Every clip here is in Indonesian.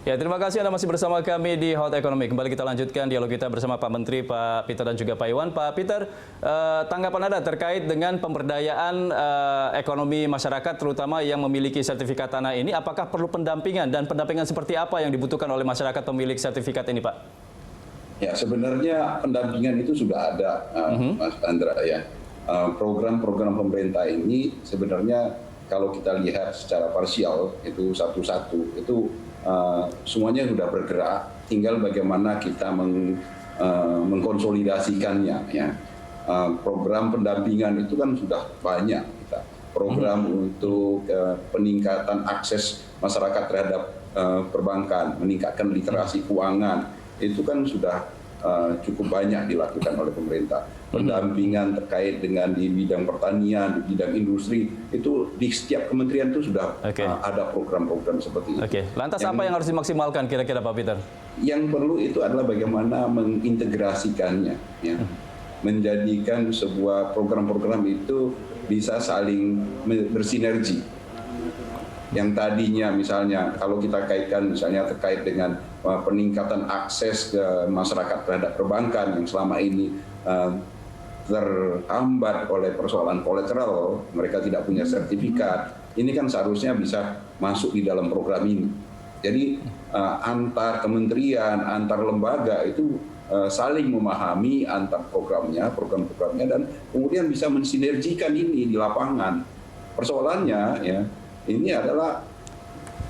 Ya, terima kasih Anda masih bersama kami di Hot Economy. Kembali kita lanjutkan dialog kita bersama Pak Menteri, Pak Peter dan juga Pak Iwan. Pak Peter, tanggapan Anda terkait dengan pemberdayaan ekonomi masyarakat, terutama yang memiliki sertifikat tanah ini, apakah perlu pendampingan dan pendampingan seperti apa yang dibutuhkan oleh masyarakat pemilik sertifikat ini, Pak? Ya, sebenarnya pendampingan itu sudah ada, Mas Andra ya. Program-program pemerintah ini sebenarnya kalau kita lihat secara parsial itu satu-satu itu semuanya sudah bergerak, tinggal bagaimana kita mengkonsolidasikannya ya. Program pendampingan itu kan sudah banyak kita. Program untuk peningkatan akses masyarakat terhadap perbankan, meningkatkan literasi keuangan, itu kan sudah cukup banyak dilakukan oleh pemerintah. Pendampingan terkait dengan di bidang pertanian, di bidang industri, itu di setiap kementerian itu sudah ada program-program seperti itu. Lantas apa yang harus dimaksimalkan kira-kira Pak Peter? Yang perlu itu adalah bagaimana mengintegrasikannya, ya. Menjadikan sebuah program-program itu bisa saling bersinergi. Yang tadinya misalnya kalau kita kaitkan misalnya terkait dengan peningkatan akses ke masyarakat terhadap perbankan yang selama ini terhambat oleh persoalan kolateral, mereka tidak punya sertifikat, ini kan seharusnya bisa masuk di dalam program ini. Jadi antar kementerian, antar lembaga itu saling memahami antar program-programnya dan kemudian bisa mensinergikan ini di lapangan. Persoalannya ya, ini adalah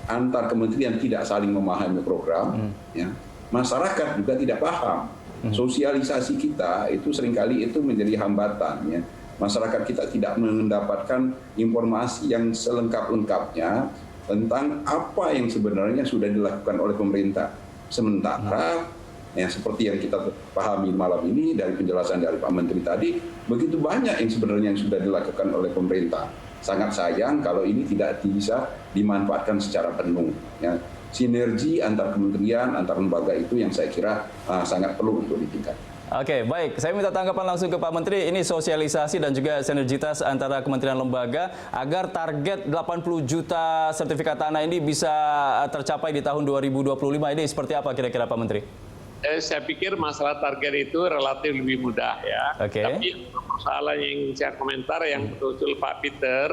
antar kementerian tidak saling memahami program, ya. Masyarakat juga tidak paham. Sosialisasi kita itu seringkali itu menjadi hambatan, ya. Masyarakat kita tidak mendapatkan informasi yang selengkap-lengkapnya tentang apa yang sebenarnya sudah dilakukan oleh pemerintah. Sementara yang seperti yang kita pahami malam ini dari penjelasan dari Pak Menteri tadi, begitu banyak yang sebenarnya yang sudah dilakukan oleh pemerintah. Sangat sayang kalau ini tidak bisa dimanfaatkan secara penuh. Ya. Sinergi antar kementerian, antar lembaga itu yang saya kira sangat perlu untuk ditingkatkan. Oke, baik. Saya minta tanggapan langsung ke Pak Menteri. Ini sosialisasi dan juga sinergitas antara kementerian lembaga agar target 80 juta sertifikat tanah ini bisa tercapai di tahun 2025. Ini seperti apa kira-kira Pak Menteri? Saya pikir masalah target itu relatif lebih mudah ya. Tapi persoalan yang saya komentar yang betul-betul Pak Peter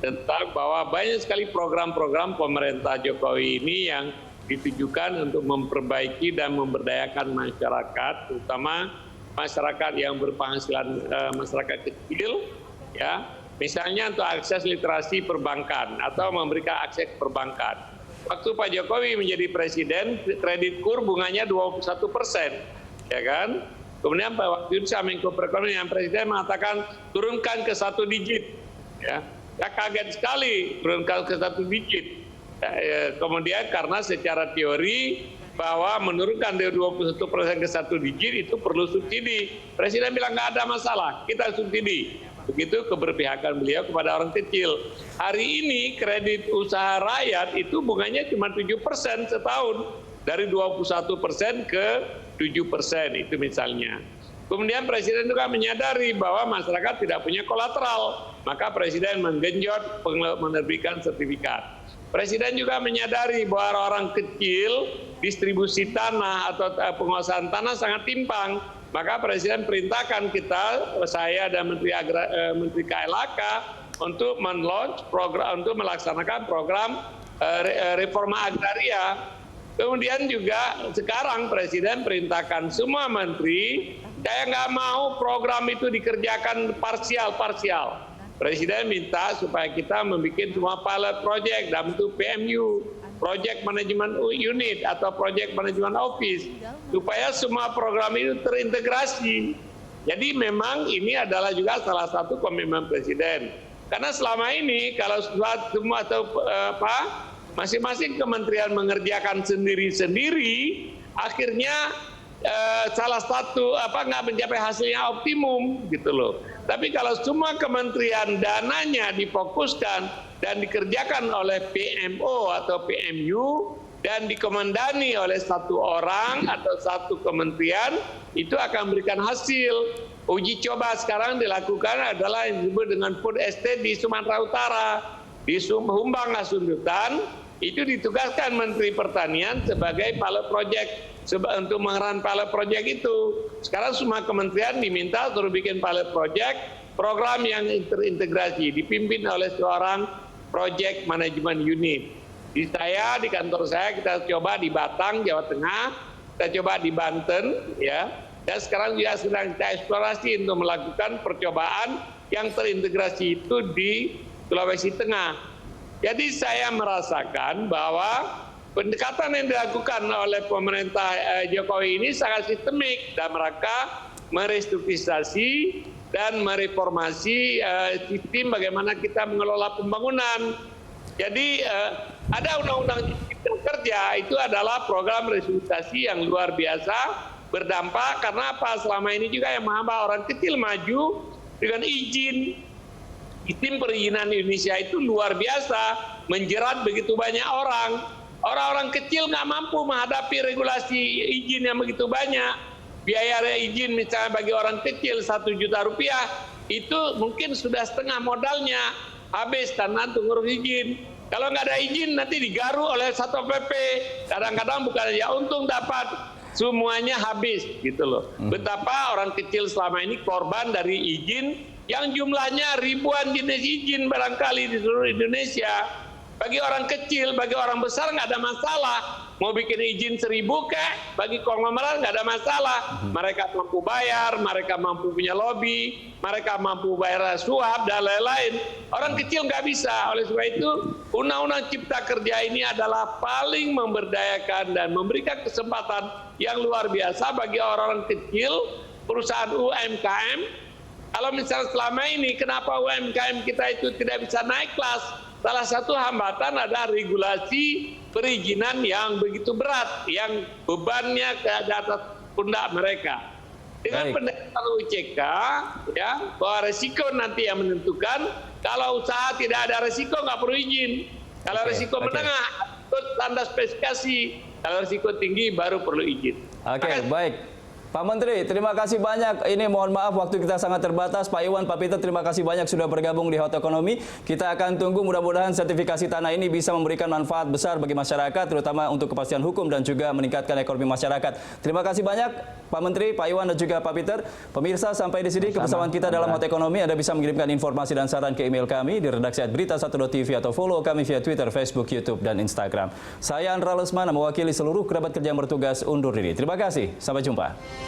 tentang bahwa banyak sekali program-program pemerintah Jokowi ini yang ditujukan untuk memperbaiki dan memberdayakan masyarakat, terutama masyarakat yang berpenghasilan masyarakat kecil, ya. Misalnya untuk akses literasi perbankan atau memberikan akses perbankan. Waktu Pak Jokowi menjadi presiden, kredit KUR bunganya 21%, ya kan? Kemudian waktu itu saya Menko Perekonomian, Presiden mengatakan turunkan ke 1 digit, ya. Ya kaget sekali turunkan ke 1 digit. Ya, kemudian karena secara teori bahwa menurunkan dari 21% ke 1 digit itu perlu subsidi. Presiden bilang nggak ada masalah, kita subsidi. Begitu keberpihakan beliau kepada orang kecil. Hari ini kredit usaha rakyat itu bunganya cuma 7% setahun. Dari 21% ke 7% itu misalnya. Kemudian Presiden juga menyadari bahwa masyarakat tidak punya kolateral. Maka Presiden menggenjot menerbitkan sertifikat. Presiden juga menyadari bahwa orang kecil distribusi tanah atau penguasaan tanah sangat timpang. Maka Presiden perintahkan kita, saya dan Menteri KLHK untuk men-launch program untuk melaksanakan program reforma agraria. Kemudian juga sekarang Presiden perintahkan semua menteri, saya nggak mau program itu dikerjakan parsial. Presiden minta supaya kita membuat semua pilot project dalam bentuk PMU, Project Management Unit atau Project Management Office, supaya semua program itu terintegrasi. Jadi memang ini adalah juga salah satu komitmen Presiden. Karena selama ini kalau semua atau masing-masing kementerian mengerjakan sendiri-sendiri, akhirnya salah satu nggak mencapai hasilnya optimum gitu loh. Tapi kalau semua kementerian dananya difokuskan dan dikerjakan oleh PMO atau PMU dan dikomandani oleh satu orang atau satu kementerian, itu akan memberikan hasil. Uji coba sekarang dilakukan adalah yang disebut dengan food estate di Sumatera Utara, di Humbang Asundutan. itu ditugaskan Menteri Pertanian sebagai pilot project untuk mengeran pilot project itu. Sekarang semua kementerian diminta suruh bikin pilot project, program yang terintegrasi dipimpin oleh seorang project management unit. Di kantor saya kita coba di Batang, Jawa Tengah, kita coba di Banten, ya. Dan sekarang juga sedang kita eksplorasi untuk melakukan percobaan yang terintegrasi itu di Sulawesi Tengah. Jadi saya merasakan bahwa pendekatan yang dilakukan oleh pemerintah Jokowi ini sangat sistemik dalam rangka merestrukturisasi dan mereformasi sistem bagaimana kita mengelola pembangunan. Jadi ada undang-undang cipta kerja itu adalah program restrukturisasi yang luar biasa berdampak karena apa? Selama ini juga yang menghambat orang kecil maju dengan izin. Sistem perizinan Indonesia itu luar biasa, menjerat begitu banyak orang. Orang-orang kecil nggak mampu menghadapi regulasi izin yang begitu banyak. Biaya izin misalnya bagi orang kecil 1 juta rupiah, itu mungkin sudah setengah modalnya habis karena untuk ngurus izin. Kalau nggak ada izin nanti digaru oleh Satpol PP. Kadang-kadang bukan ya untung dapat, semuanya habis gitu loh. Betapa orang kecil selama ini korban dari izin yang jumlahnya ribuan jenis izin barangkali di seluruh Indonesia. Bagi orang kecil, bagi orang besar nggak ada masalah. Mau bikin izin 1000 kek, bagi konglomerat nggak ada masalah. Mereka mampu bayar, mereka mampu punya lobby, mereka mampu bayar suap dan lain-lain. Orang kecil nggak bisa. Oleh sebab itu, Undang-Undang Cipta Kerja ini adalah paling memberdayakan dan memberikan kesempatan yang luar biasa bagi orang-orang kecil, perusahaan UMKM. Kalau misalnya selama ini, kenapa UMKM kita itu tidak bisa naik kelas? Salah satu hambatan ada regulasi perizinan yang begitu berat, yang bebannya ke atas pundak mereka. Dengan pendekatan UCK, ya, bahwa resiko nanti yang menentukan. Kalau usaha tidak ada resiko, nggak perlu izin. Kalau resiko menengah, ikut tanda spesifikasi. Kalau resiko tinggi, baru perlu izin. Oke, baik. Pak Menteri, terima kasih banyak. Ini mohon maaf waktu kita sangat terbatas. Pak Iwan, Pak Peter, terima kasih banyak sudah bergabung di Hot Economy. Kita akan tunggu mudah-mudahan sertifikasi tanah ini bisa memberikan manfaat besar bagi masyarakat, terutama untuk kepastian hukum dan juga meningkatkan ekonomi masyarakat. Terima kasih banyak Pak Menteri, Pak Iwan, dan juga Pak Peter. Pemirsa, sampai di sini kebersamaan kita dalam Hot Economy. Anda bisa mengirimkan informasi dan saran ke email kami di redaksi @berita1.tv atau follow kami via Twitter, Facebook, YouTube, dan Instagram. Saya Andra Lesmana mewakili seluruh kerabat kerja yang bertugas undur diri. Terima kasih. Sampai jumpa.